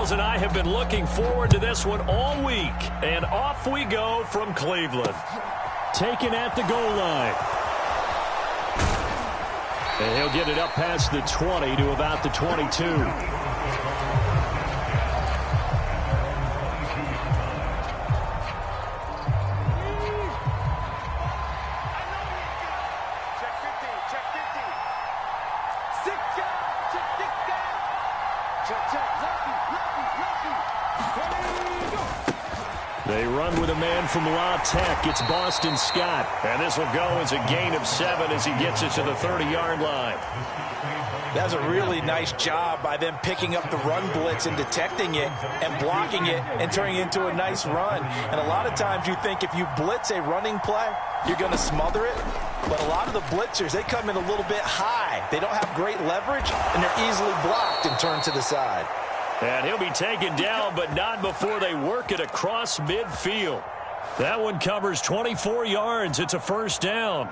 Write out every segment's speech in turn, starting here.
Charles and I have been looking forward to this one all week. And off we go from Cleveland. Taken at the goal line. And he'll get it up past the 20 to about the 22. They run with a man from La Tech. It's Boston Scott. And this will go as a gain of 7 as he gets it to the 30-yard line. That's a really nice job by them picking up the run blitz and detecting it and blocking it and turning it into a nice run. And a lot of times you think if you blitz a running play, you're going to smother it. But a lot of the blitzers, they come in a little bit high. They don't have great leverage, and they're easily blocked and turned to the side. And he'll be taken down, but not before they work it across midfield. That one covers 24 yards. It's a first down.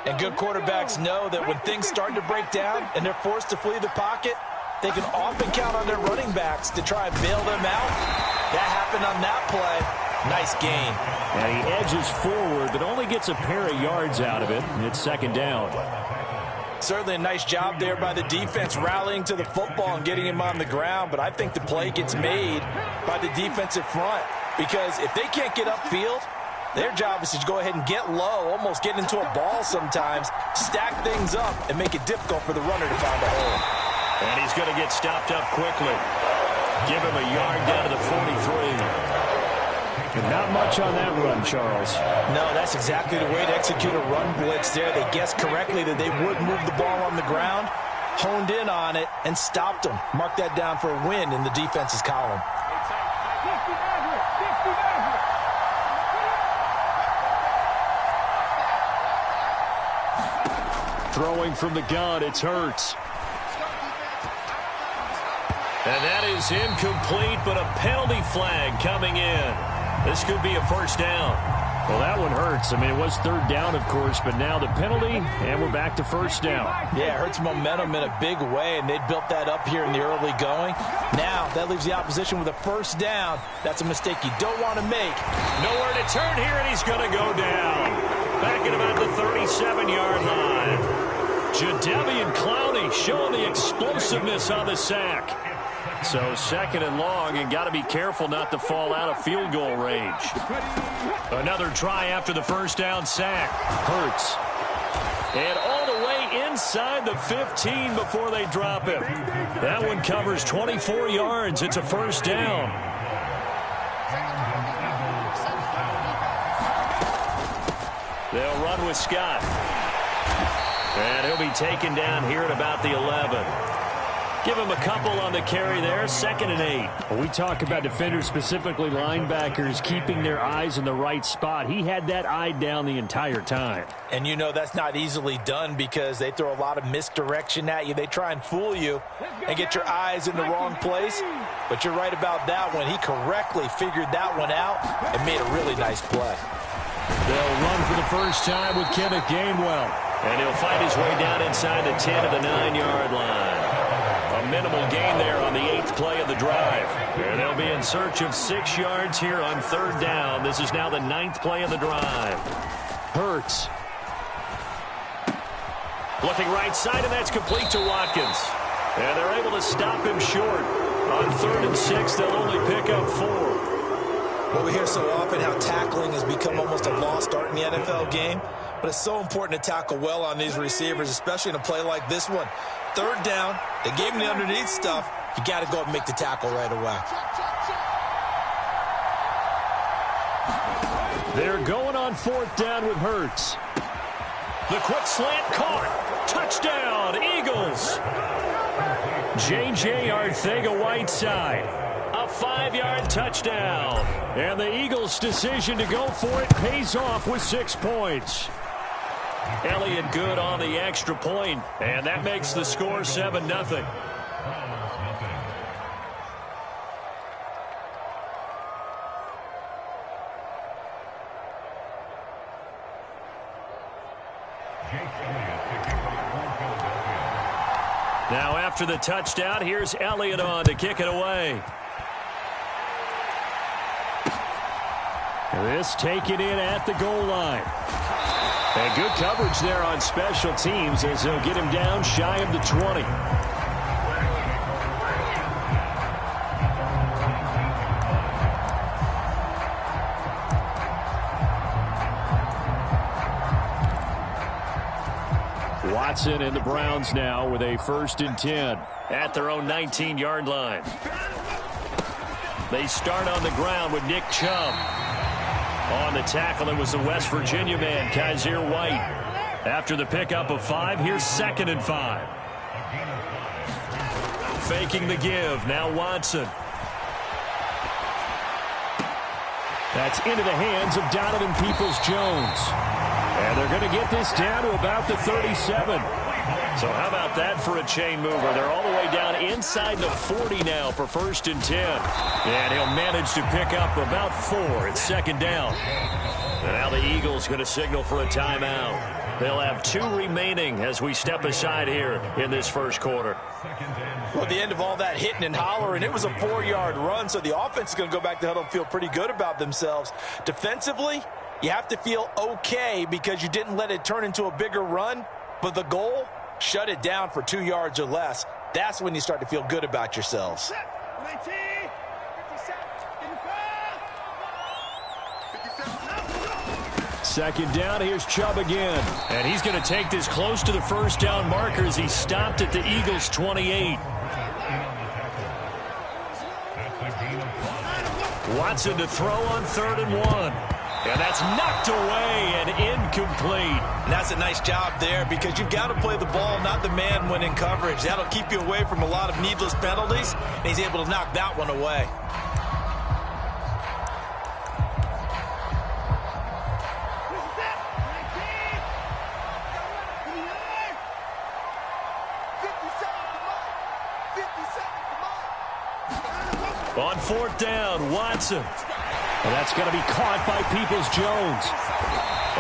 And good quarterbacks know that when things start to break down and they're forced to flee the pocket, they can often count on their running backs to try and bail them out. That happened on that play. Nice gain. And he edges forward, but only gets a pair of yards out of it. And it's second down. Certainly a nice job there by the defense rallying to the football and getting him on the ground. But I think the play gets made by the defensive front. Because if they can't get upfield, their job is to go ahead and get low, almost get into a ball sometimes, stack things up, and make it difficult for the runner to find a hole. And he's going to get stopped up quickly. Give him a yard down to the 43. And not much on that run, Charles. No, that's exactly the way to execute a run blitz there. They guessed correctly that they would move the ball on the ground, honed in on it, and stopped them. Mark that down for a win in the defense's column. Throwing from the gun, it's Hurts. And that is incomplete, but a penalty flag coming in. This could be a first down. Well, that one hurts. I mean, it was third down, of course, but now the penalty, and we're back to first down. Yeah, it hurts momentum in a big way, and they built that up here in the early going. Now, that leaves the opposition with a first down. That's a mistake you don't want to make. Nowhere to turn here, and he's going to go down. Back at about the 37-yard line. Jadeveon Clowney showing the explosiveness on the sack. So second and long, and got to be careful not to fall out of field goal range. Another try after the first down sack. Hurts. And all the way inside the 15 before they drop him. That one covers 24 yards. It's a first down. They'll run with Scott. And he'll be taken down here at about the 11. Give him a couple on the carry there, 2nd and 8. Well, we talk about defenders, specifically linebackers, keeping their eyes in the right spot. He had that eye down the entire time. And you know that's not easily done because they throw a lot of misdirection at you. They try and fool you and get your eyes in the wrong place. But you're right about that one. He correctly figured that one out and made a really nice play. They'll run for the first time with Kenneth Gainwell. And he'll fight his way down inside the 10 of the 9-yard line. A minimal gain there on the 8th play of the drive. And they'll be in search of 6 yards here on third down. This is now the 9th play of the drive. Hurts. Looking right side, and that's complete to Watkins. And they're able to stop him short. On 3rd and 6, they'll only pick up 4. Well, we hear so often how tackling has become almost a lost art in the NFL game. But it's so important to tackle well on these receivers, especially in a play like this one. 3rd down, they gave him the underneath stuff. You got to go and make the tackle right away. They're going on 4th down with Hurts. The quick slant caught. Touchdown, Eagles. J.J. Arcega-Whiteside. A 5-yard touchdown. And the Eagles' decision to go for it pays off with 6 points. Elliott good on the extra point, and that makes the score 7-0. Now after the touchdown, here's Elliott on to kick it away. This taken in at the goal line. And good coverage there on special teams as they'll get him down shy of the 20. Watson and the Browns now with a 1st and 10 at their own 19-yard line. They start on the ground with Nick Chubb. On the tackle, it was the West Virginia man, Kaiser White. After the pickup of 5, here's 2nd and 5. Faking the give, now Watson. That's into the hands of Donovan Peoples-Jones. And they're going to get this down to about the 37. So how about that for a chain mover? They're all the way down inside the 40 now for 1st and 10. And he'll manage to pick up about 4. It's 2nd down. And now the Eagles going to signal for a timeout. They'll have 2 remaining as we step aside here in this 1st quarter. Well, at the end of all that hitting and hollering, it was a 4-yard run, so the offense is going to go back to the huddle and feel pretty good about themselves. Defensively, you have to feel okay because you didn't let it turn into a bigger run, but the goal, shut it down for 2 yards or less. That's when you start to feel good about yourselves. 2nd down, here's Chubb again. And he's going to take this close to the 1st down marker as he stopped at the Eagles' 28. Watson to throw on 3rd and 1. And that's knocked away and incomplete. And that's a nice job there because you've got to play the ball, not the man when in coverage. That'll keep you away from a lot of needless penalties, and he's able to knock that one away. On 4th down, Watson. And that's going to be caught by Peoples-Jones.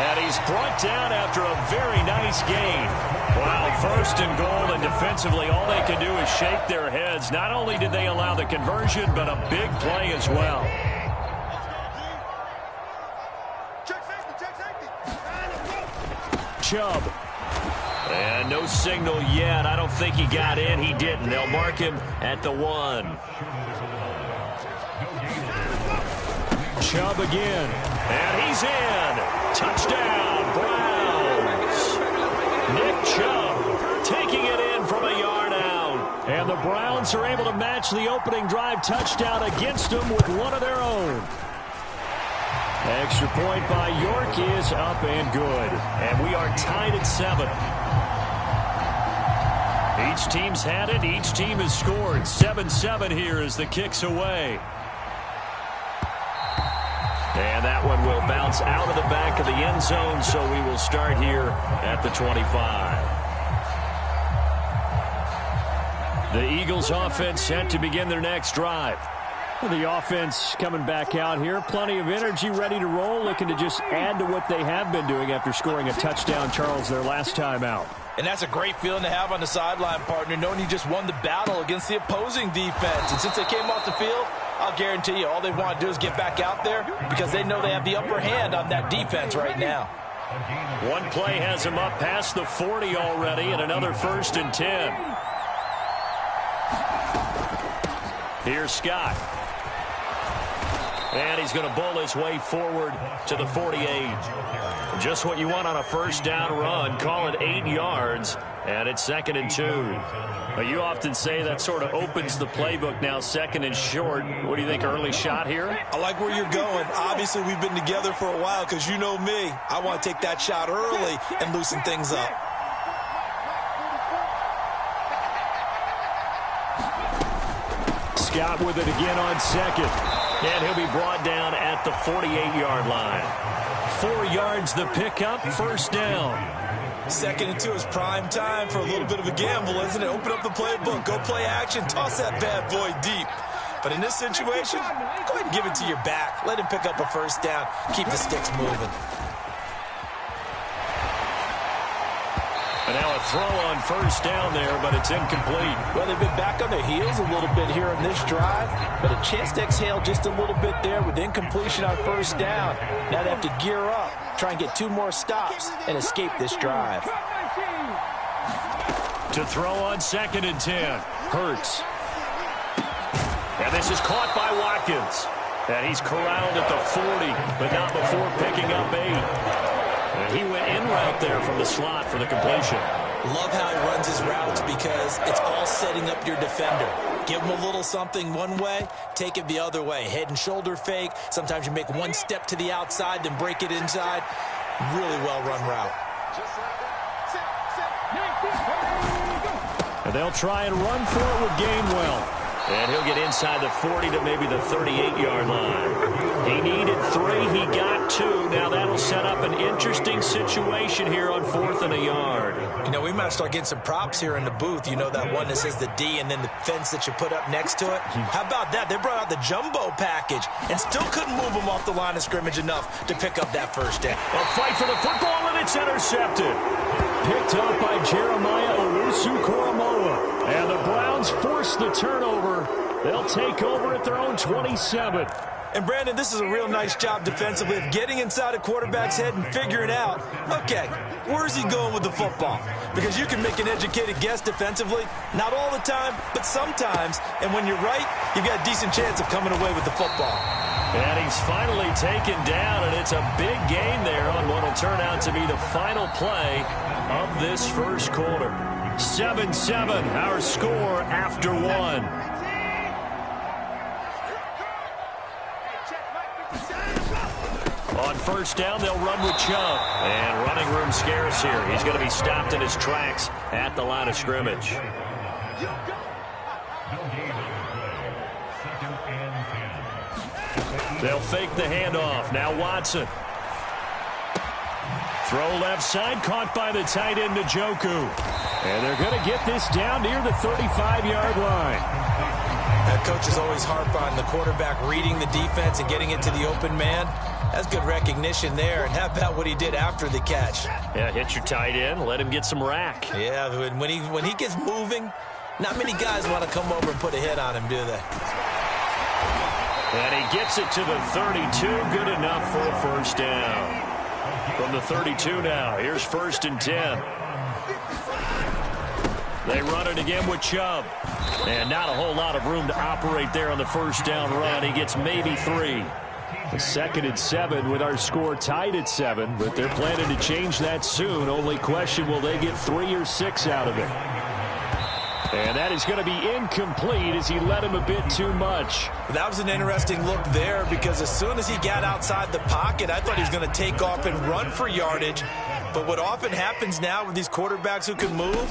And he's brought down after a very nice gain. Wow, 1st and goal, and defensively all they can do is shake their heads. Not only did they allow the conversion, but a big play as well. Chubb. And no signal yet. I don't think he got in. He didn't. They'll mark him at the 1. Chubb again, and he's in. Touchdown, Browns. Nick Chubb taking it in from a yard out. And the Browns are able to match the opening drive touchdown against them with one of their own. Extra point by York is up and good. And we are tied at 7. Each team's had it. Each team has scored. 7-7 here as the kick's away. And that one will bounce out of the back of the end zone, so we will start here at the 25. The Eagles offense set to begin their next drive. Well, the offense coming back out here. Plenty of energy, ready to roll, looking to just add to what they have been doing after scoring a touchdown, Charles, their last time out. And that's a great feeling to have on the sideline, partner, knowing you just won the battle against the opposing defense. And since they came off the field, I'll guarantee you all they want to do is get back out there because they know they have the upper hand on that defense right now. One play has him up past the 40 already, and another 1st and 10. Here's Scott. And he's going to bowl his way forward to the 48. Just what you want on a 1st down run. Call it 8 yards, and it's 2nd and 2. But you often say that sort of opens the playbook now, 2nd and short. What do you think, early shot here? I like where you're going. Obviously, we've been together for a while because you know me. I want to take that shot early and loosen things up. Scott with it again on 2nd. And he'll be brought down at the 48-yard line. 4 yards the pickup, 1st down. 2nd and 2 is prime time for a little bit of a gamble, isn't it? Open up the playbook, go play action, toss that bad boy deep. But in this situation, go ahead and give it to your back. Let him pick up a 1st down. Keep the sticks moving. And now a throw on first down there, but it's incomplete. Well, they've been back on their heels a little bit here on this drive, but a chance to exhale just a little bit there with incompletion on first down. Now they have to gear up, try and get 2 more stops, and escape this drive. To throw on 2nd and 10. Hurts. And this is caught by Watkins. And he's corralled at the 40, but not before picking up 8. And he went in route there from the slot for the completion. Love how he runs his routes because it's all setting up your defender. Give him a little something one way, take it the other way. Head and shoulder fake. Sometimes you make one step to the outside, then break it inside. Really well-run route. And they'll try and run for it with Gainwell. And he'll get inside the 40 to maybe the 38-yard line. He needed 3. He got 2. Now that'll set up an interesting situation here on 4th and a yard. You know, we might start getting some props here in the booth. You know, that one that says the D and then the fence that you put up next to it. How about that? They brought out the jumbo package and still couldn't move them off the line of scrimmage enough to pick up that first down. A fight for the football, and it's intercepted. Picked up by Jeremiah Owusu-Koramoah. And the Browns force the turnover. They'll take over at their own 27. And, Brandon, this is a real nice job defensively of getting inside a quarterback's head and figuring out, okay, where's he going with the football? Because you can make an educated guess defensively, not all the time, but sometimes. And when you're right, you've got a decent chance of coming away with the football. And he's finally taken down, and it's a big gain there on what will turn out to be the final play of this first quarter. 7-7, our score after 1. On first down, they'll run with Chubb. And running room scarce here. He's going to be stopped in his tracks at the line of scrimmage. They'll fake the handoff. Now Watson. Throw left side, caught by the tight end, Njoku. And they're going to get this down near the 35-yard line. That coach is always harp on the quarterback reading the defense and getting it to the open man. That's good recognition there. And how about what he did after the catch? Yeah, hit your tight end, let him get some rack. Yeah, when he gets moving, not many guys want to come over and put a hit on him, do they? And he gets it to the 32, good enough for a first down. From the 32 now, here's 1st and 10. They run it again with Chubb. And not a whole lot of room to operate there on the first down run. He gets maybe 3. The 2nd and 7 with our score tied at 7, but they're planning to change that soon. Only question, will they get 3 or 6 out of it? And that is going to be incomplete as he led him a bit too much. That was an interesting look there because as soon as he got outside the pocket, I thought he was going to take off and run for yardage. But what often happens now with these quarterbacks who can move,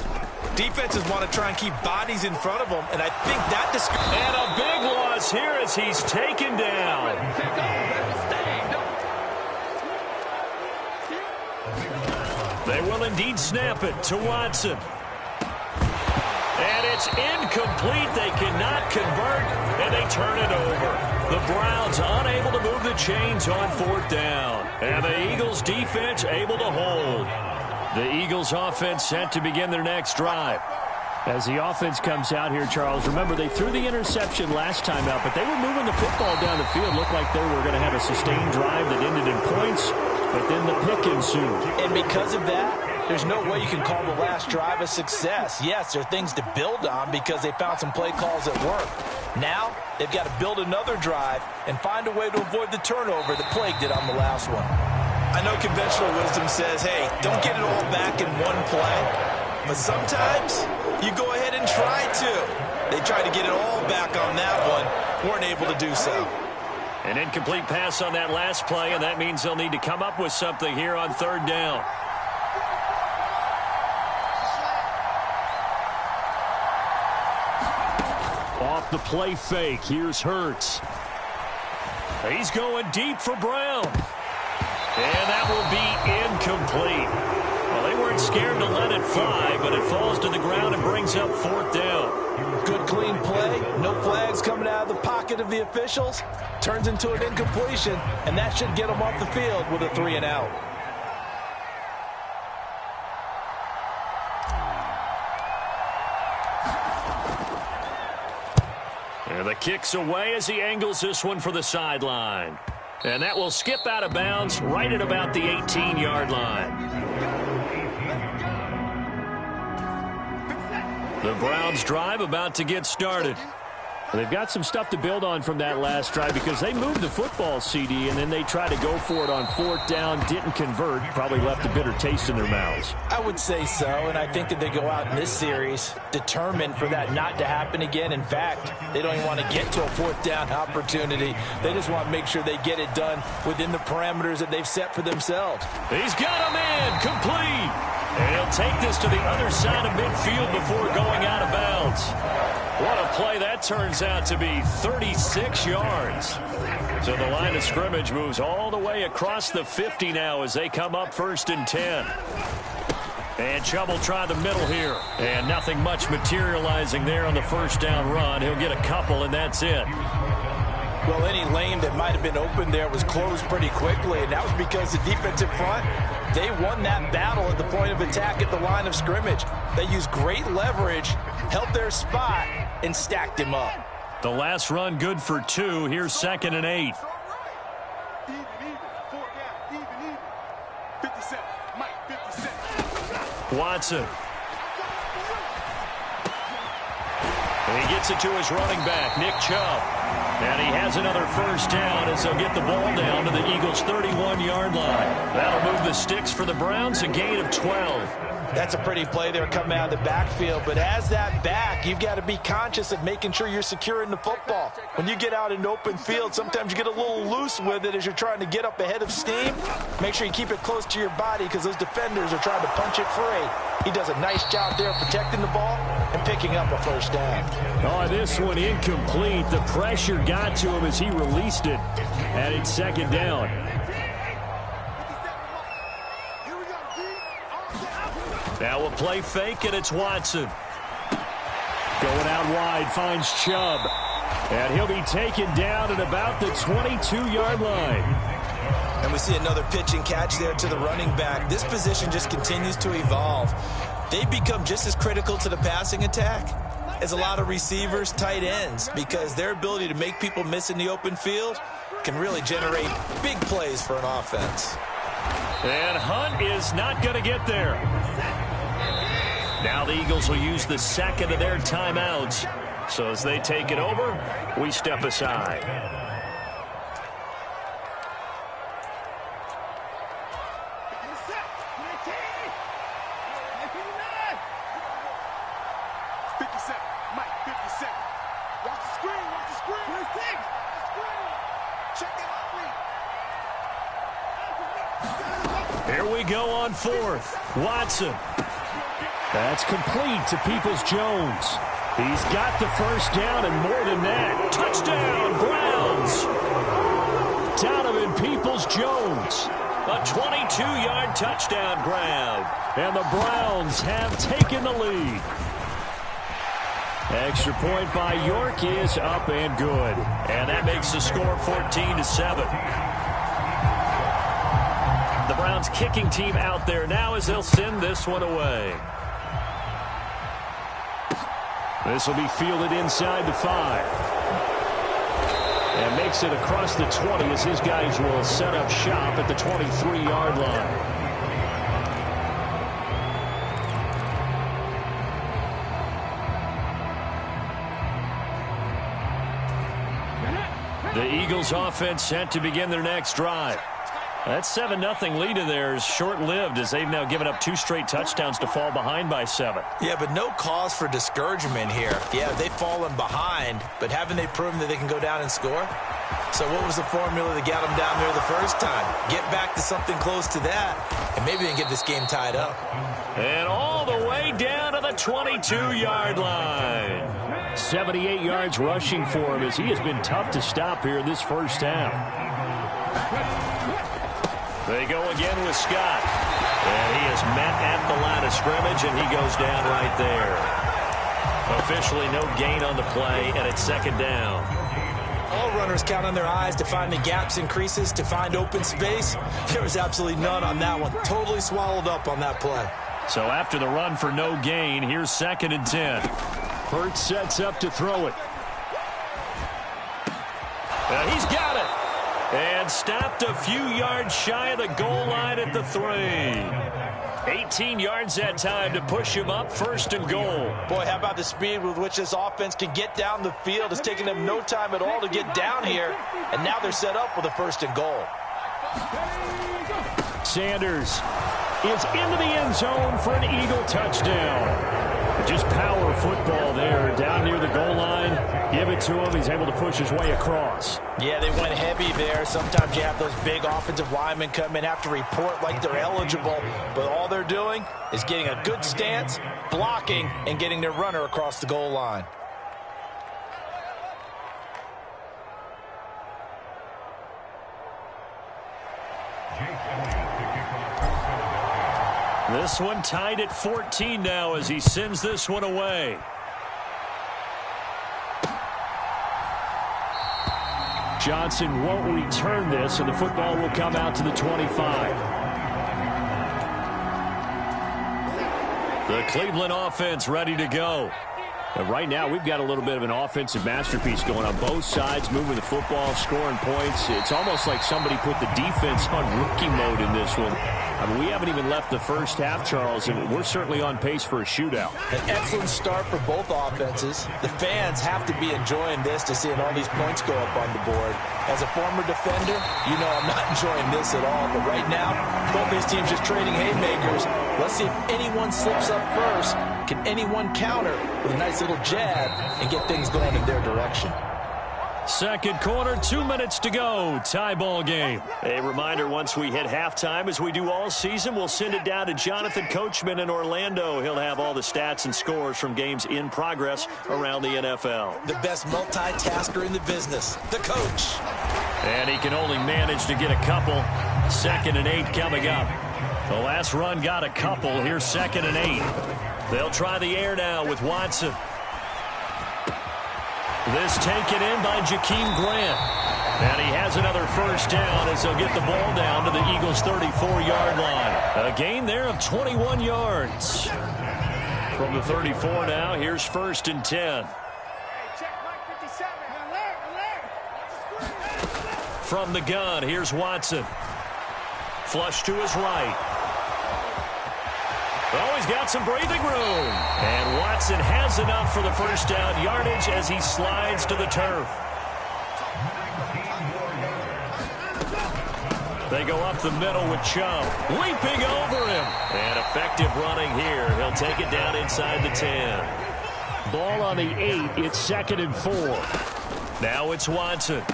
defenses want to try and keep bodies in front of them, and I think that... And a big loss here as he's taken down. They will indeed snap it to Watson. And it's incomplete. They cannot convert, and they turn it over. The Browns unable to move the chains on 4th down. And the Eagles defense able to hold. The Eagles offense set to begin their next drive. As the offense comes out here, Charles, remember they threw the interception last time out, but they were moving the football down the field. Looked like they were going to have a sustained drive that ended in points, but then the pick ensued. And because of that, there's no way you can call the last drive a success. Yes, there are things to build on because they found some play calls that work. Now, they've got to build another drive and find a way to avoid the turnover that plagued it on the last one. I know conventional wisdom says, hey, don't get it all back in one play. But sometimes you go ahead and try to. They tried to get it all back on that one, weren't able to do so. An incomplete pass on that last play, and that means they'll need to come up with something here on 3rd down. Off the play fake, here's Hurts. He's going deep for Brown. And that will be incomplete. Well, they weren't scared to let it fly, but it falls to the ground and brings up 4th down. Good, clean play. No flags coming out of the pocket of the officials. Turns into an incompletion, and that should get them off the field with a 3 and out. And the kick's away as he angles this one for the sideline. And that will skip out of bounds right at about the 18-yard line. The Browns drive about to get started. They've got some stuff to build on from that last drive because they moved the football, CD, and then they tried to go for it on fourth down, didn't convert, probably left a bitter taste in their mouths. I would say so, and I think that they go out in this series determined for that not to happen again. In fact, they don't even want to get to a fourth down opportunity. They just want to make sure they get it done within the parameters that they've set for themselves. He's got him in, complete. And he'll take this to the other side of midfield before going out of bounds. What a play that turns out to be, 36 yards. So the line of scrimmage moves all the way across the 50 now as they come up 1st and 10. And Chubb will try the middle here. And nothing much materializing there on the first down run. He'll get a couple, and that's it. Well, any lane that might have been open there was closed pretty quickly, and that was because the defensive front, they won that battle at the point of attack at the line of scrimmage. They used great leverage, held their spot, and stacked him up. The last run good for 2. Here's 2nd and 8. Watson. And he gets it to his running back, Nick Chubb. And he has another first down as they'll get the ball down to the Eagles' 31-yard line. That'll move the sticks for the Browns, a gain of 12. That's a pretty play there coming out of the backfield. But as that back, you've got to be conscious of making sure you're securing the football. When you get out in open field, sometimes you get a little loose with it as you're trying to get up ahead of steam. Make sure you keep it close to your body because those defenders are trying to punch it free. He does a nice job there protecting the ball and picking up a first down. Oh, this one incomplete. The pressure got to him as he released it. And it's 2nd down. Now we'll play fake, and it's Watson. Going out wide, finds Chubb. And he'll be taken down at about the 22-yard line. And we see another pitch and catch there to the running back. This position just continues to evolve. They become just as critical to the passing attack as a lot of receivers, tight ends, because their ability to make people miss in the open field can really generate big plays for an offense. And Hunt is not going to get there. Now the Eagles will use the second of their timeouts. So as they take it over, we step aside. Here we go on 4th. Watson. That's complete to Peoples-Jones. He's got the first down and more than that. Touchdown, Browns. Donovan Peoples-Jones. A 22-yard touchdown grab. And the Browns have taken the lead. Extra point by York is up and good. And that makes the score 14-7. The Browns kicking team out there now as they'll send this one away. This will be fielded inside the 5. And makes it across the 20 as his guys will set up shop at the 23-yard line. The Eagles offense set to begin their next drive. That 7-0 lead of theirs short-lived as they've now given up 2 straight touchdowns to fall behind by 7. Yeah, but no cause for discouragement here. Yeah, they've fallen behind, but haven't they proven that they can go down and score? So what was the formula that got them down there the first time? Get back to something close to that, and maybe they can get this game tied up. And all the way down to the 22-yard line. 78 yards rushing for him as he has been tough to stop here in this first half. They go again with Scott. And he is met at the line of scrimmage, and he goes down right there. Officially no gain on the play, and it's 2nd down. All runners count on their eyes to find the gaps and creases, to find open space. There was absolutely none on that one. Totally swallowed up on that play. So after the run for no gain, here's 2nd and 10. Hurts sets up to throw it. He's got it. And stopped a few yards shy of the goal line at the 3. 18 yards that time to push him up, 1st and goal. Boy, how about the speed with which this offense can get down the field? It's taking them no time at all to get down here. And now they're set up with a 1st and goal. Sanders is into the end zone for an Eagle touchdown. Just power football there down near the goal line. Give it to him. He's able to push his way across. Yeah, they went heavy there. Sometimes you have those big offensive linemen come in, have to report like they're eligible. But all they're doing is getting a good stance, blocking, and getting their runner across the goal line. This one tied at 14 now as he sends this one away. Johnson won't return this, and the football will come out to the 25. The Cleveland offense ready to go. And right now, we've got a little bit of an offensive masterpiece going on both sides, moving the football, scoring points. It's almost like somebody put the defense on rookie mode in this one. I mean, we haven't even left the first half, Charles, and we're certainly on pace for a shootout. An excellent start for both offenses. The fans have to be enjoying this to seeing all these points go up on the board. As a former defender, you know I'm not enjoying this at all. But right now, both these teams just trading haymakers. Let's see if anyone slips up first. Can anyone counter with a nice little jab and get things going in their direction? Second quarter, 2 minutes to go. Tie ball game. A reminder, once we hit halftime, as we do all season, we'll send it down to Jonathan Coachman in Orlando. He'll have all the stats and scores from games in progress around the NFL. The best multitasker in the business, the coach. And he can only manage to get a couple. 2nd and 8 coming up. The last run got a couple. Here's 2nd and 8. They'll try the air now with Watson. This taken in by Jakeem Grant. And he has another first down as they'll get the ball down to the Eagles' 34-yard line. A gain there of 21 yards. From the 34 now, here's 1st and 10. From the gun, here's Watson. Flush to his right. Oh, he's got some breathing room. And Watson has enough for the first down yardage as he slides to the turf. They go up the middle with Chubb. Leaping over him. And effective running here. He'll take it down inside the 10. Ball on the 8. It's 2nd and 4. Now it's Watson.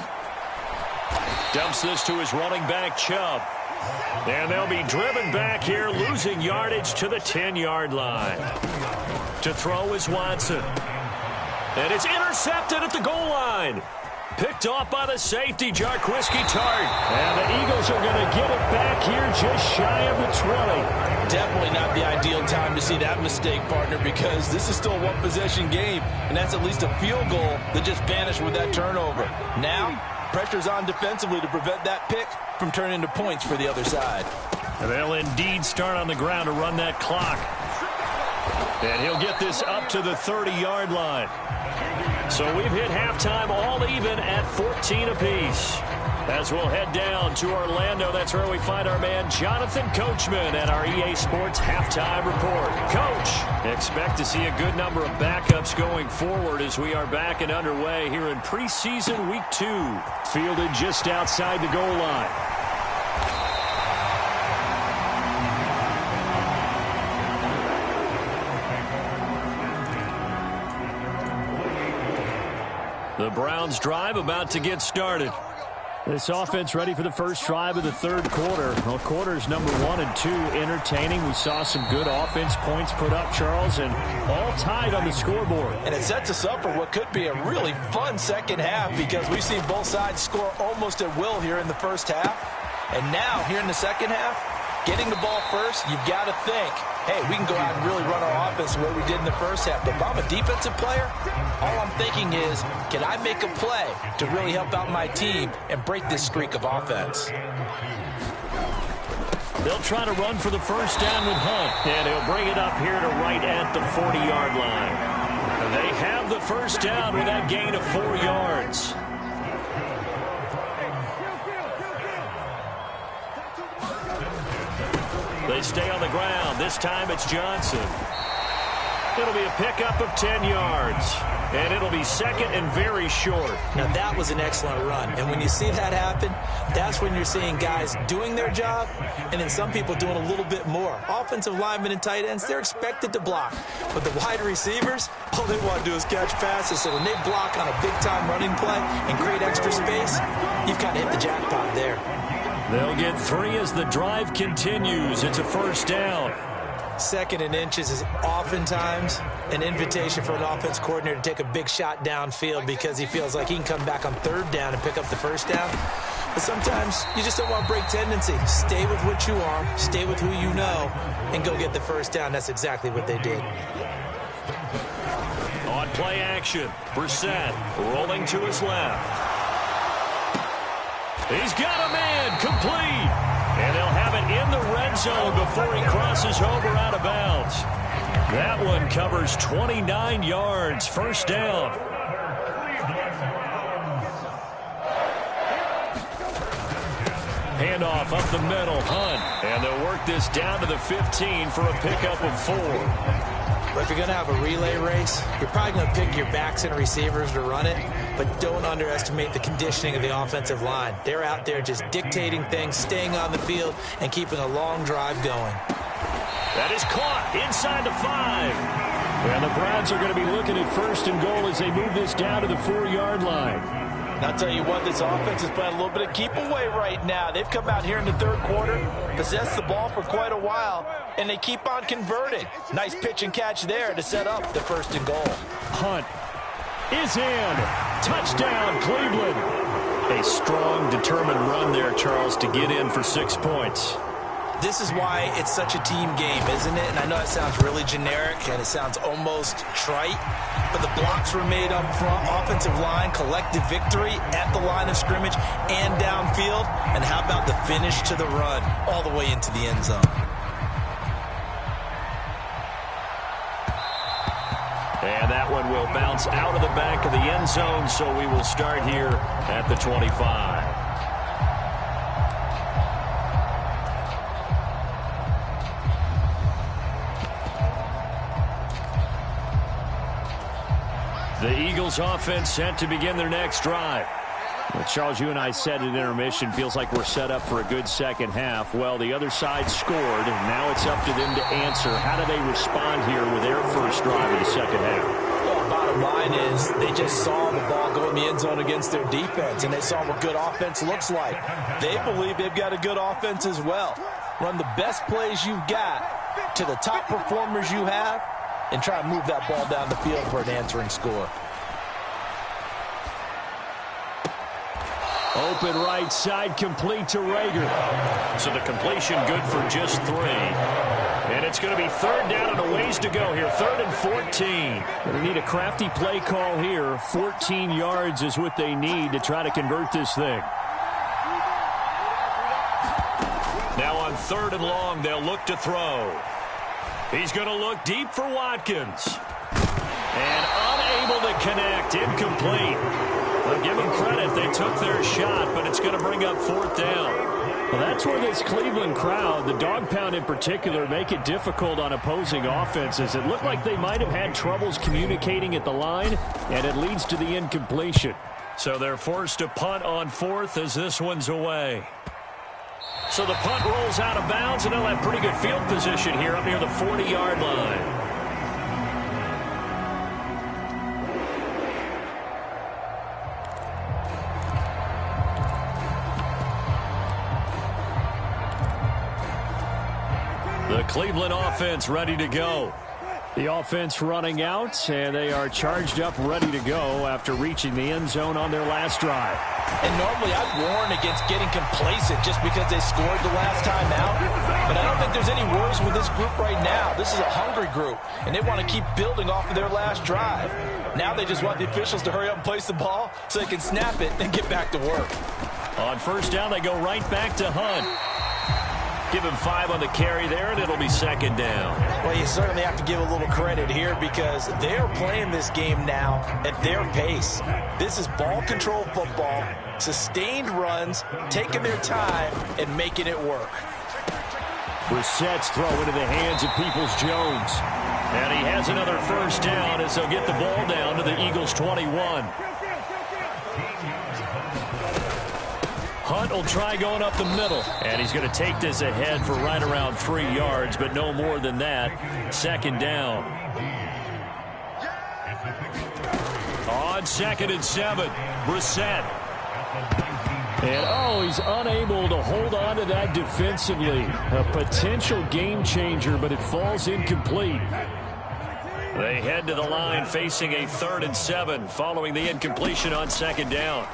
Dumps this to his running back, Chubb. And they'll be driven back here, losing yardage to the 10-yard line. To throw is Watson. And it's intercepted at the goal line. Picked off by the safety, Jarquiski Tart. And the Eagles are going to get it back here just shy of the 20. Definitely not the ideal time to see that mistake, partner, because this is still a one-possession game, and that's at least a field goal that just vanished with that turnover. Now, pressure's on defensively to prevent that pick from turning into points for the other side. And they'll indeed start on the ground to run that clock. And he'll get this up to the 30-yard line. So we've hit halftime all even at 14 apiece. As we'll head down to Orlando, that's where we find our man Jonathan Coachman at our EA Sports Halftime Report. Coach, expect to see a good number of backups going forward as we are back and underway here in preseason week 2. Fielded just outside the goal line. The Browns drive about to get started. This offense ready for the first drive of the third quarter. Well, quarters number 1 and 2 entertaining. We saw some good offense points put up, Charles, and all tied on the scoreboard. And it sets us up for what could be a really fun second half because we've seen both sides score almost at will here in the first half. And now, here in the second half, getting the ball first, you've got to think, hey, we can go out and really run our offense the way we did in the first half. But if I'm a defensive player, all I'm thinking is, can I make a play to really help out my team and break this streak of offense? They'll try to run for the first down with Hunt. And he'll bring it up here to right at the 40-yard line. They have the first down with that gain of 4 yards. They stay on the ground. This time it's Johnson. It'll be a pickup of 10 yards. And it'll be second and very short. Now, that was an excellent run. And when you see that happen, that's when you're seeing guys doing their job and then some people doing a little bit more. Offensive linemen and tight ends, they're expected to block. But the wide receivers, all they want to do is catch passes. So when they block on a big-time running play and create extra space, you've kind of hit the jackpot there. They'll get 3 as the drive continues. It's a first down. Second and inches is oftentimes an invitation for an offense coordinator to take a big shot downfield because he feels like he can come back on third down and pick up the first down. But sometimes you just don't want to break tendency. Stay with what you are, stay with who you know, and go get the first down. That's exactly what they did. On play action, Brissett rolling to his left. He's got a man, complete. And they'll have it in the red zone before he crosses over out of bounds. That one covers 29 yards, first down. Handoff up the middle, Hunt. And they'll work this down to the 15 for a pickup of 4. But if you're going to have a relay race, you're probably going to pick your backs and receivers to run it, but don't underestimate the conditioning of the offensive line. They're out there just dictating things, staying on the field, and keeping a long drive going. That is caught inside the 5. And the Browns are going to be looking at first and goal as they move this down to the 4-yard line. And I'll tell you what, this offense is playing a little bit of keep away right now. They've come out here in the third quarter, possessed the ball for quite a while, and they keep on converting. Nice pitch and catch there to set up the first and goal. Hunt is in. Touchdown, Cleveland. A strong, determined run there, Charles, to get in for 6 points. This is why it's such a team game, isn't it? And I know it sounds really generic and it sounds almost trite, but the blocks were made up front, offensive line, collective victory at the line of scrimmage and downfield. And how about the finish to the run all the way into the end zone? And that one will bounce out of the back of the end zone, so we will start here at the 25. The Eagles offense set to begin their next drive. Well, Charles, you and I said at intermission, feels like we're set up for a good second half. Well, the other side scored, and now it's up to them to answer. How do they respond here with their first drive of the second half? Well, bottom line is they just saw the ball go in the end zone against their defense, and they saw what good offense looks like. They believe they've got a good offense as well. Run the best plays you've got to the top performers you have, and try to move that ball down the field for an answering score. Open right side, complete to Rager. So the completion good for just 3. And it's going to be third down and a ways to go here. 3rd and 14. They need a crafty play call here. 14 yards is what they need to try to convert this thing. Now on 3rd and long, they'll look to throw. He's going to look deep for Watkins. And unable to connect. Incomplete. Well, give them credit. They took their shot, but it's going to bring up 4th down. Well, that's where this Cleveland crowd, the dog pound in particular, make it difficult on opposing offenses. It looked like they might have had troubles communicating at the line, and it leads to the incompletion. So they're forced to punt on 4th as this one's away. So the punt rolls out of bounds, and they'll have pretty good field position here up near the 40-yard line. The Cleveland offense ready to go. The offense running out, and they are charged up, ready to go after reaching the end zone on their last drive. And normally I'd warn against getting complacent just because they scored the last time out. But I don't think there's any worries with this group right now. This is a hungry group, and they want to keep building off of their last drive. Now they just want the officials to hurry up and place the ball so they can snap it and get back to work. On first down, they go right back to Hunt. Give him 5 on the carry there, and it'll be 2nd down. Well, you certainly have to give a little credit here because they're playing this game now at their pace. This is ball control football, sustained runs, taking their time, and making it work. Brissett's throw into the hands of Peoples-Jones. And he has another first down as they'll get the ball down to the Eagles' 21. Hunt will try going up the middle. And he's going to take this ahead for right around 3 yards, but no more than that. Second down. On 2nd and 7, Brissett. And, he's unable to hold on to that defensively. A potential game changer, but it falls incomplete. They head to the line facing a 3rd and 7 following the incompletion on 2nd down.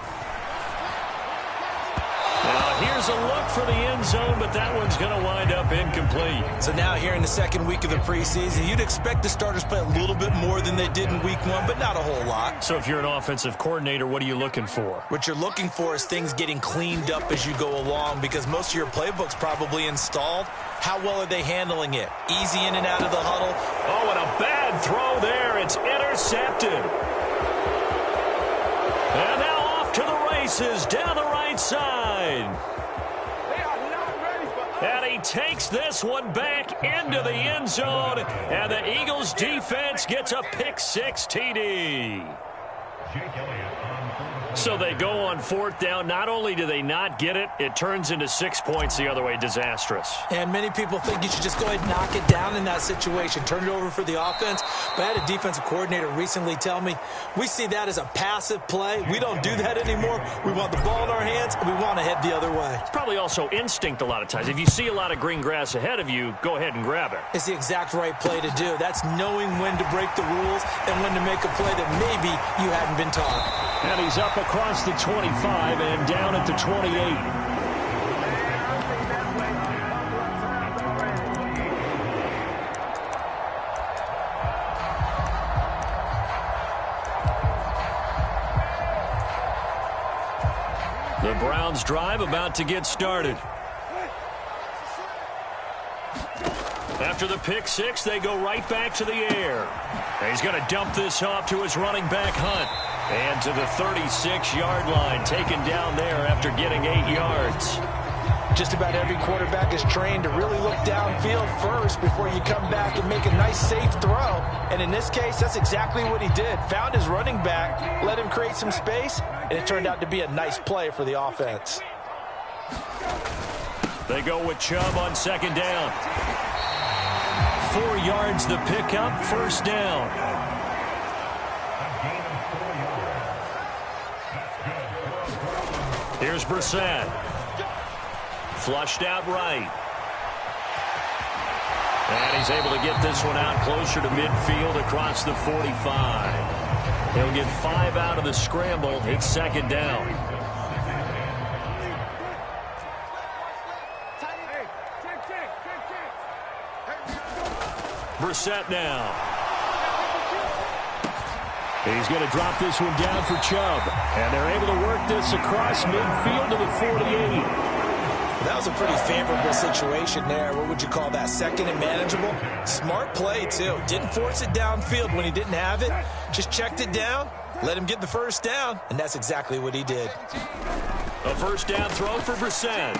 Now here's a look for the end zone, but that one's going to wind up incomplete. So now here in the second week of the preseason, you'd expect the starters play a little bit more than they did in week 1, but not a whole lot. So if you're an offensive coordinator, what are you looking for? What you're looking for is things getting cleaned up as you go along, because most of your playbook's probably installed. How well are they handling it? Easy in and out of the huddle. Oh, and a bad throw there. It's intercepted. And now off to the races down the right side. And he takes this one back into the end zone. And the Eagles defense gets a pick-6 TD. So they go on 4th down. Not only do they not get it, it turns into 6 points the other way. Disastrous. And many people think you should just go ahead and knock it down in that situation. Turn it over for the offense. But I had a defensive coordinator recently tell me, we see that as a passive play. We don't do that anymore. We want the ball in our hands, and we want to head the other way. It's probably also instinct a lot of times. If you see a lot of green grass ahead of you, go ahead and grab it. It's the exact right play to do. That's knowing when to break the rules and when to make a play that maybe you hadn't been taught. And he's up across the 25 and down at the 28. The Browns drive about to get started. After the pick-6, they go right back to the air. He's going to dump this off to his running back, Hunt. And to the 36-yard line, taken down there after getting 8 yards. Just about every quarterback is trained to really look downfield first before you come back and make a nice, safe throw. And in this case, that's exactly what he did. Found his running back, let him create some space, and it turned out to be a nice play for the offense. They go with Chubb on 2nd down. 4 yards the pickup, 1st down. Here's Brissett. Flushed out right. And he's able to get this one out closer to midfield across the 45. He'll get 5 out of the scramble. It's 2nd down. Brissett now. He's going to drop this one down for Chubb. And they're able to work this across midfield to the 48. That was a pretty favorable situation there. What would you call that? 2nd and manageable? Smart play, too. Didn't force it downfield when he didn't have it. Just checked it down, let him get the 1st down, and that's exactly what he did. A 1st down throw for Brissett.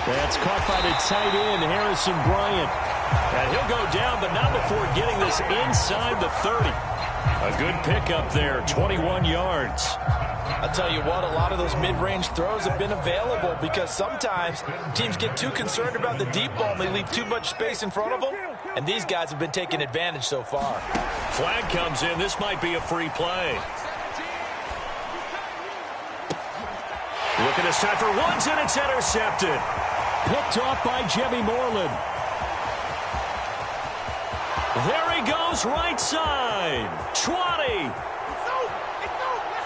That's caught by the tight end, Harrison Bryant. And he'll go down, but not before getting this inside the 30. A good pickup there, 21 yards. I'll tell you what, a lot of those mid-range throws have been available because sometimes teams get too concerned about the deep ball and they leave too much space in front of them, and these guys have been taking advantage so far. Flag comes in. This might be a free play. Look at this time for ones, and it's intercepted. Picked off by Jimmy Moreland. There he goes, right side. 20.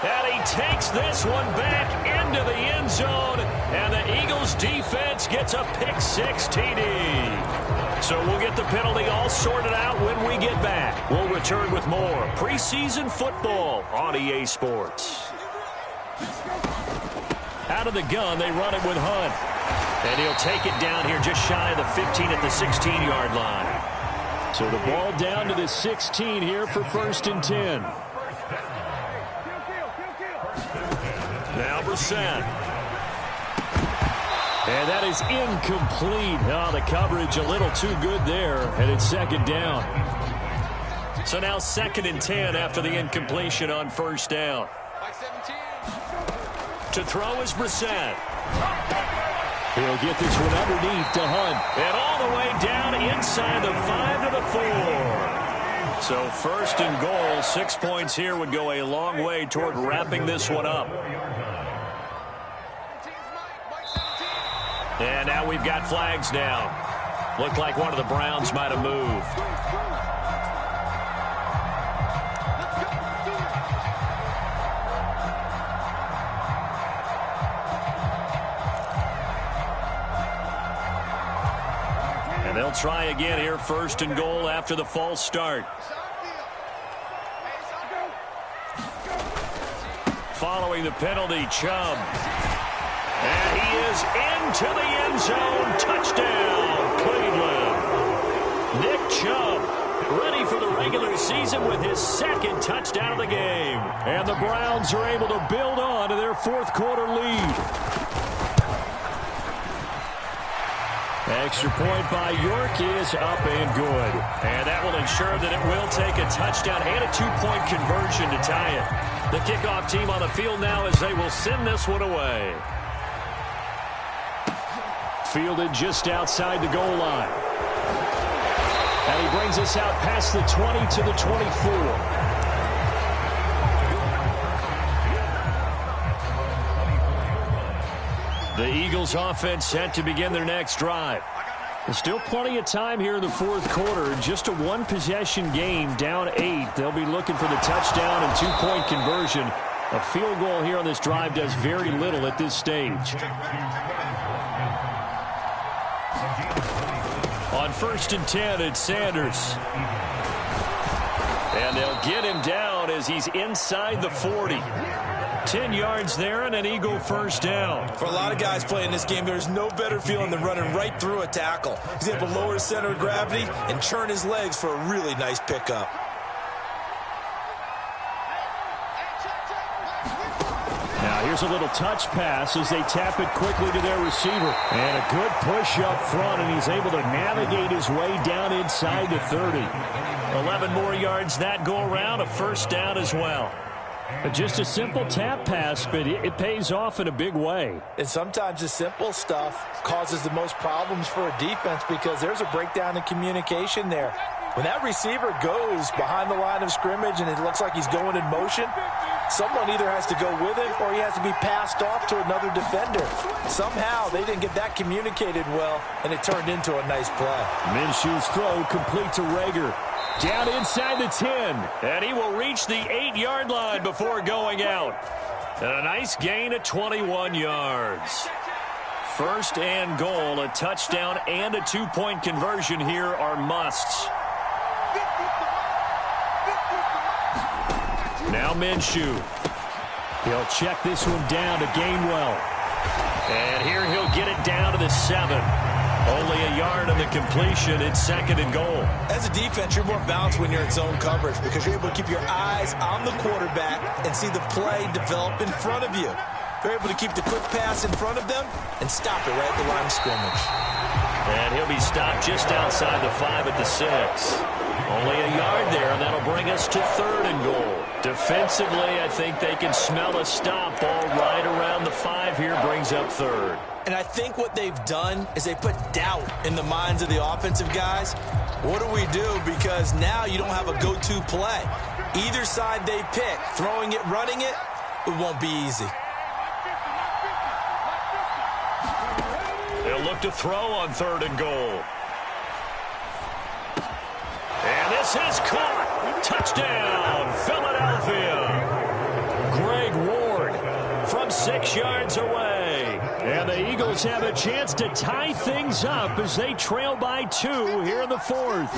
And he takes this one back into the end zone. And the Eagles defense gets a pick-6 TD. So we'll get the penalty all sorted out when we get back. We'll return with more preseason football on EA Sports. Out of the gun, they run it with Hunt. And he'll take it down here just shy of the 15 at the 16-yard line. So the ball down to the 16 here for 1st and 10. Now Brissett. And that is incomplete. Oh, the coverage a little too good there, and it's second down. So now 2nd and 10 after the incompletion on first down. To throw is Brissett. He'll get this one underneath to Hunt. And all the way down inside the 5 to the 4. So 1st and goal, 6 points here would go a long way toward wrapping this one up. And now we've got flags down. Looked like one of the Browns might have moved. And they'll try again here, 1st and goal after the false start. Following the penalty, Chubb. And he is into the end zone. Touchdown, Cleveland. Nick Chubb ready for the regular season with his 2nd touchdown of the game. And the Browns are able to build on to their 4th quarter lead. Extra point by York is up and good. And that will ensure that it will take a touchdown and a 2-point conversion to tie it. The kickoff team on the field now as they will send this one away. Fielded just outside the goal line. And he brings us out past the 20 to the 24. The Eagles offense set to begin their next drive. There's still plenty of time here in the 4th quarter. Just a 1-possession game, down 8. They'll be looking for the touchdown and 2-point conversion. A field goal here on this drive does very little at this stage. On 1st and 10, it's Sanders. And they'll get him down as he's inside the 40. 10 yards there and an Eagle first down. For a lot of guys playing this game, there's no better feeling than running right through a tackle. He's able to lower his center of gravity and churn his legs for a really nice pickup. Now here's a little touch pass as they tap it quickly to their receiver. And a good push up front, and he's able to navigate his way down inside the 30. 11 more yards that go around, a first down as well. Just a simple tap pass, but it pays off in a big way. And sometimes the simple stuff causes the most problems for a defense because there's a breakdown in communication there. When that receiver goes behind the line of scrimmage and it looks like he's going in motion, someone either has to go with him or he has to be passed off to another defender. Somehow they didn't get that communicated well, and it turned into a nice play. Minshew's throw complete to Rager. Down inside the 10. And he will reach the 8-yard line before going out. And a nice gain of 21 yards. 1st and goal, a touchdown and a 2-point conversion here are musts. Now Minshew. He'll check this one down to Gainwell. And here he'll get it down to the 7. Only a yard on the completion. It's 2nd and goal. As a defense, you're more balanced when you're in zone coverage because you're able to keep your eyes on the quarterback and see the play develop in front of you. You're able to keep the quick pass in front of them and stop it right at the line of scrimmage. And he'll be stopped just outside the 5 at the 6. Only a yard there, and that'll bring us to 3rd and goal. Defensively, I think they can smell a stop ball right around the 5 here, brings up 3rd. And I think what they've done is they put doubt in the minds of the offensive guys. What do we do? Because now you don't have a go-to play. Either side they pick, throwing it, running it, it won't be easy. They'll look to throw on 3rd and goal. And this is caught. Touchdown, Philadelphia. Greg Ward from 6 yards away. And the Eagles have a chance to tie things up as they trail by 2 here in the 4th.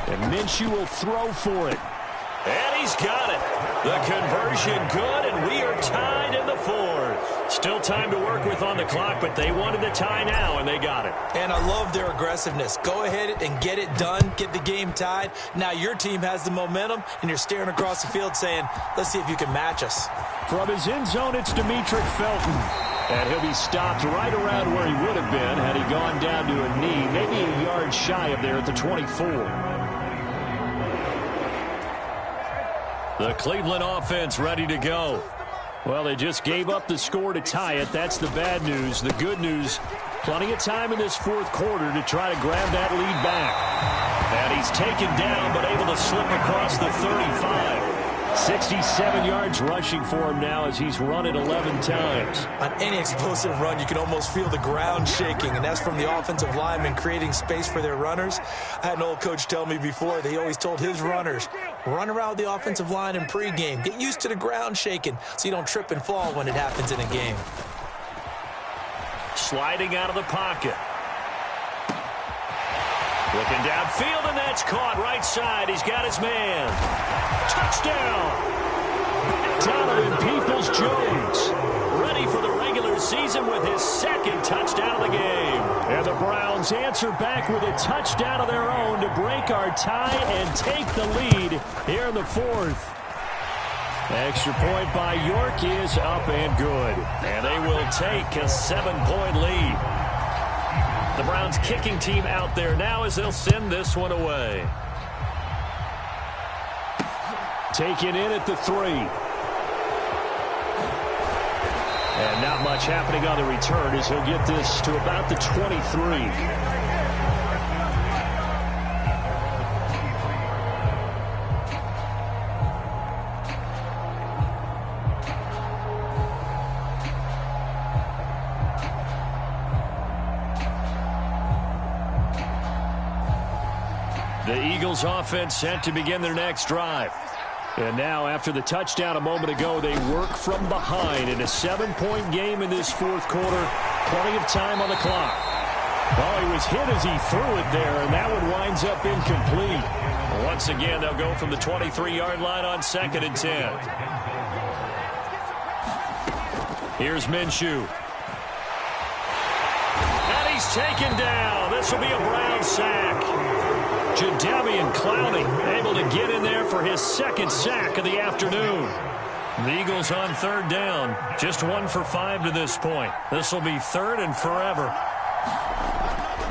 And Minshew will throw for it. And he's got it. The conversion good, and we are tied in the 4th. Still time to work with on the clock, but they wanted the tie now, and they got it. And I love their aggressiveness. Go ahead and get it done. Get the game tied. Now your team has the momentum, and you're staring across the field saying, let's see if you can match us. From his end zone, it's Demetric Felton. And he'll be stopped right around where he would have been had he gone down to a knee, maybe a yard shy of there at the 24. The Cleveland offense ready to go. Well, they just gave up the score to tie it. That's the bad news. The good news, plenty of time in this fourth quarter to try to grab that lead back. And he's taken down but able to slip across the 35. 67 yards rushing for him now as he's run it 11 times. On any explosive run, you can almost feel the ground shaking, and that's from the offensive linemen creating space for their runners. I had an old coach tell me before, they always told his runners, run around the offensive line in pregame. Get used to the ground shaking so you don't trip and fall when it happens in a game. Sliding out of the pocket. Looking downfield, and that's caught right side. He's got his man. Touchdown. Donovan Peoples-Jones ready for the regular season with his second touchdown of the game. And the Browns answer back with a touchdown of their own to break our tie and take the lead here in the fourth. Extra point by York is up and good. And they will take a 7-point lead. The Browns kicking team out there now as they'll send this one away. Taken in at the 3. And not much happening on the return as he'll get this to about the 23. The Eagles offense set to begin their next drive. And now after the touchdown a moment ago, they work from behind in a 7-point game in this fourth quarter. Plenty of time on the clock. Well, he was hit as he threw it there, and that one winds up incomplete. Once again, they'll go from the 23-yard line on 2nd and 10. Here's Minshew. And he's taken down. This will be a Brown sack. Jadeveon Clowney able to get in there for his second sack of the afternoon. The Eagles on 3rd down. Just 1 for 5 to this point. This will be 3rd and forever.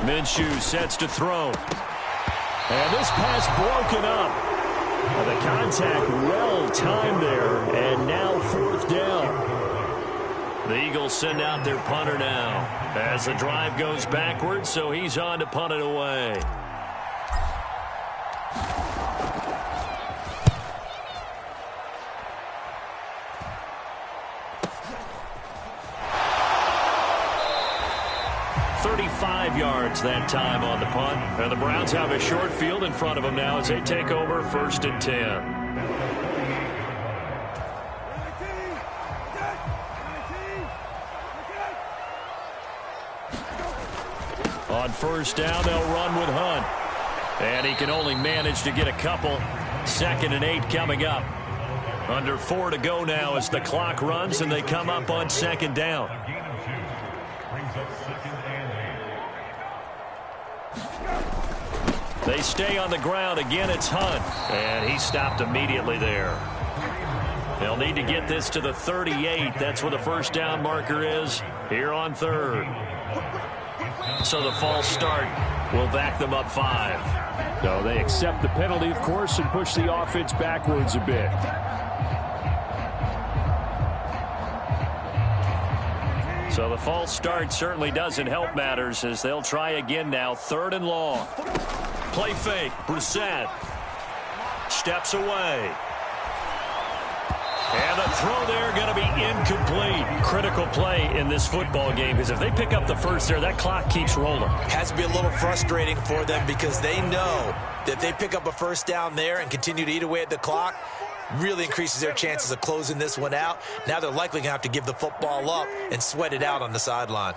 Minshew sets to throw. And this pass broken up. The contact well timed there. And now 4th down. The Eagles send out their punter now as the drive goes backwards, so he's on to punt it away. Yards that time on the punt. And the Browns have a short field in front of them now as they take over 1st and 10. On 1st down, they'll run with Hunt. And he can only manage to get a couple. 2nd and 8 coming up. Under 4 to go now as the clock runs and they come up on 2nd down. They stay on the ground. Again, it's Hunt. And he stopped immediately there. They'll need to get this to the 38. That's where the 1st down marker is here on 3rd. So the false start will back them up 5. So they accept the penalty, of course, and push the offense backwards a bit. So the false start certainly doesn't help matters as they'll try again now. 3rd and long. Play fake. Brissett steps away. And the throw there going to be incomplete. Critical play in this football game because if they pick up the first there, that clock keeps rolling. Has to be a little frustrating for them because they know that if they pick up a 1st down there and continue to eat away at the clock, really increases their chances of closing this one out. Now they're likely going to have to give the football up and sweat it out on the sideline.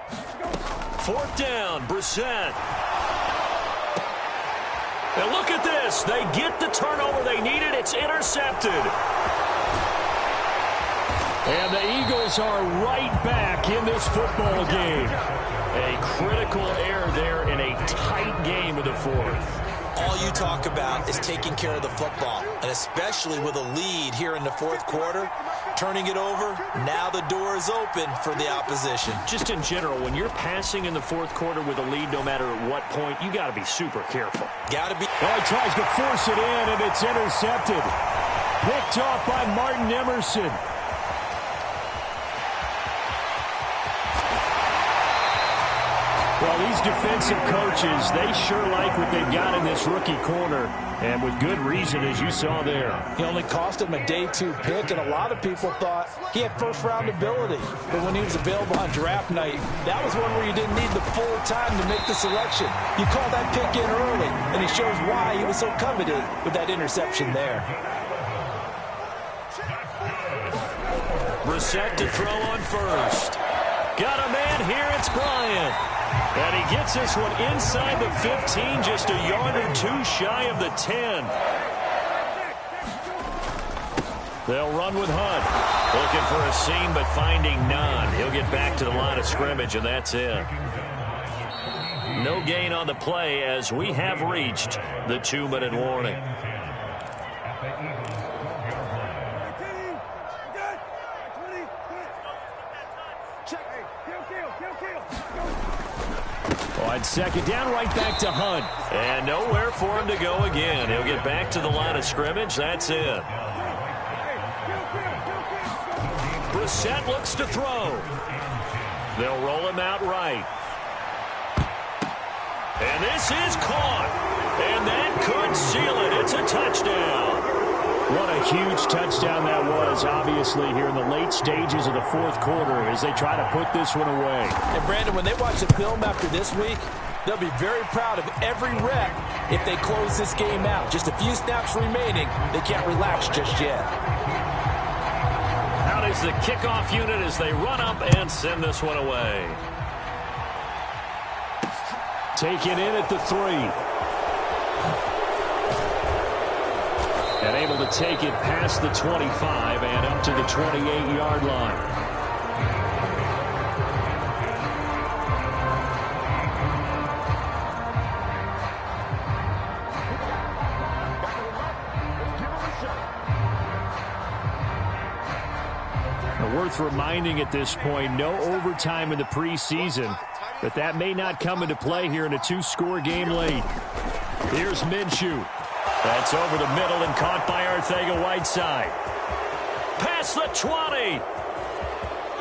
4th down, Brissett. And look at this. They get the turnover they needed. It's intercepted. And the Eagles are right back in this football game. A critical error there in a tight game of the 4th. All you talk about is taking care of the football, and especially with a lead here in the 4th quarter, turning it over. Now the door is open for the opposition. Just in general, when you're passing in the fourth quarter with a lead, no matter at what point, you got to be super careful. Got to be. Well, he tries to force it in, and it's intercepted. Picked off by Martin Emerson. Well, these defensive coaches, they sure like what they've got in this rookie corner, and with good reason, as you saw there. He only cost him a day 2 pick, and a lot of people thought he had first-round ability. But when he was available on draft night, that was one where you didn't need the full time to make the selection. You call that pick in early, and he shows why he was so coveted with that interception there. Brissett to throw on first. Got a man here, it's Bryant. And he gets this one inside the 15, just a yard or 2 shy of the 10. They'll run with Hunt. Looking for a seam, but finding none. He'll get back to the line of scrimmage, and that's it. No gain on the play as we have reached the 2-minute warning. On second down, right back to Hunt. And nowhere for him to go again. He'll get back to the line of scrimmage. That's it. Brissett looks to throw. They'll roll him out right. And this is caught. And that could seal it. It's a touchdown. What a huge touchdown that was, obviously, here in the late stages of the fourth quarter as they try to put this one away. And, Brandon, when they watch the film after this week, they'll be very proud of every rep if they close this game out. Just a few snaps remaining. They can't relax just yet. Out is the kickoff unit as they run up and send this one away. Taken in at the 3. And able to take it past the 25 and up to the 28-yard line. Worth reminding at this point, no overtime in the preseason, but that may not come into play here in a 2-score game late. Here's Minshew. That's over the middle and caught by Arcega-Whiteside. Past the 20.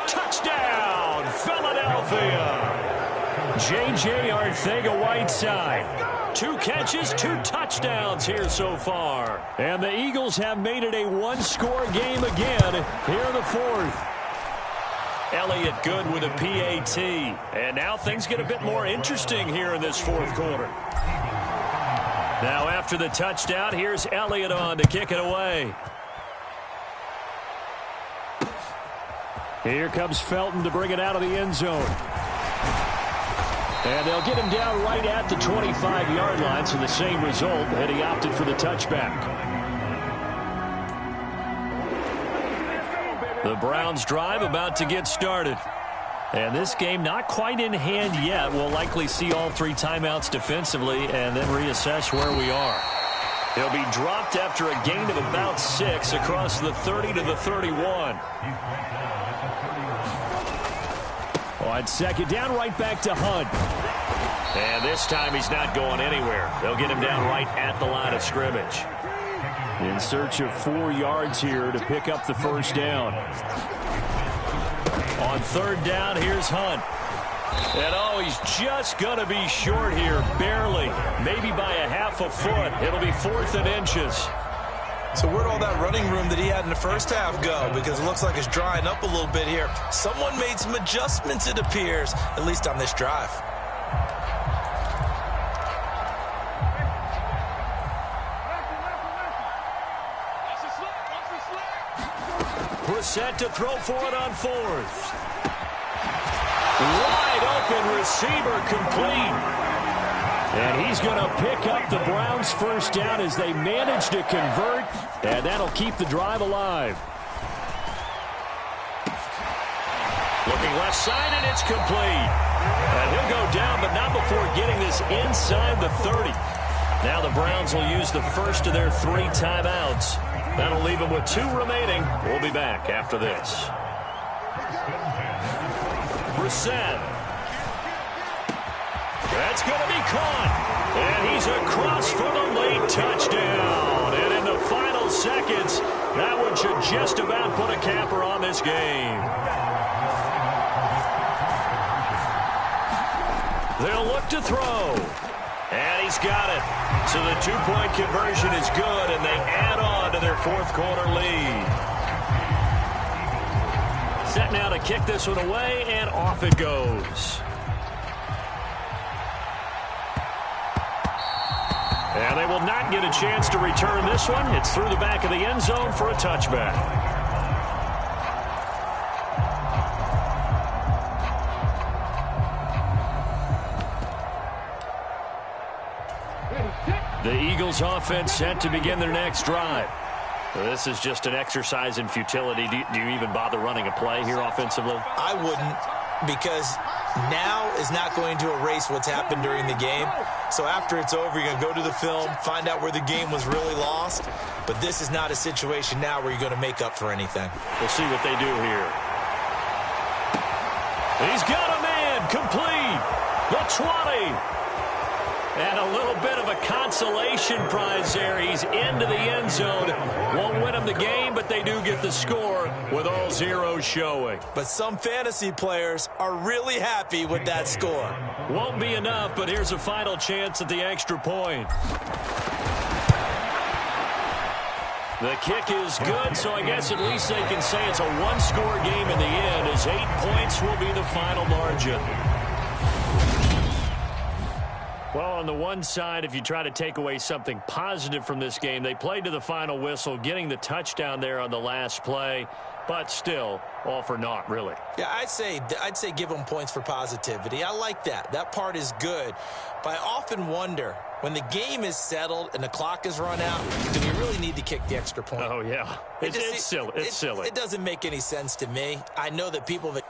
Touchdown, Philadelphia. J.J. Arcega-Whiteside. 2 catches, 2 touchdowns here so far. And the Eagles have made it a 1-score game again here in the fourth. Elliott good with a PAT. And now things get a bit more interesting here in this fourth quarter. Now after the touchdown, here's Elliott on to kick it away. Here comes Felton to bring it out of the end zone. And they'll get him down right at the 25-yard line, so the same result, and he opted for the touchback. The Browns drive about to get started. And this game not quite in hand yet. We'll likely see all 3 timeouts defensively and then reassess where we are. He'll be dropped after a gain of about 6 across the 30 to the 31. On second down, right back to Hunt. And this time he's not going anywhere. They'll get him down right at the line of scrimmage. In search of 4 yards here to pick up the first down. On third down, here's Hunt. And, oh, he's just going to be short here, barely. Maybe by a half a foot. It'll be 4th and inches. So where'd all that running room that he had in the first half go? Because it looks like it's drying up a little bit here. Someone made some adjustments, it appears, at least on this drive. Brissett to throw for it on 4th. Wide open receiver complete. And he's going to pick up the Browns' first down as they manage to convert, and that'll keep the drive alive. Looking left side, and it's complete. And he'll go down, but not before getting this inside the 30. Now the Browns will use the first of their 3 timeouts. That'll leave them with 2 remaining. We'll be back after this. Brissett. That's going to be caught. And he's across for the late touchdown. And in the final seconds, that one should just about put a capper on this game. They'll look to throw. And he's got it. So the 2-point conversion is good, and they add on to their 4th quarter lead. Set now to kick this one away, and off it goes. And they will not get a chance to return this one. It's through the back of the end zone for a touchback. The Eagles offense set to begin their next drive. This is just an exercise in futility. Do you even bother running a play here offensively? I wouldn't, because now is not going to erase what's happened during the game. So after it's over, you're going to go to the film, find out where the game was really lost. But this is not a situation now where you're going to make up for anything. We'll see what they do here. He's got a man complete. The 20. And a little bit of a consolation prize there. He's into the end zone. Won't win them the game, but they do get the score with all zeros showing. But some fantasy players are really happy with that score. Won't be enough, but here's a final chance at the extra point. The kick is good, so I guess at least they can say it's a one-score game in the end, as 8 points will be the final margin. Well, on the one side, if you try to take away something positive from this game, they played to the final whistle, getting the touchdown there on the last play, but still, all for naught, really. Yeah, I'd say give them points for positivity. I like that. That part is good. But I often wonder, when the game is settled and the clock is run out, do we really need to kick the extra point? Oh, yeah. It's silly. It's silly. It doesn't make any sense to me. I know that people that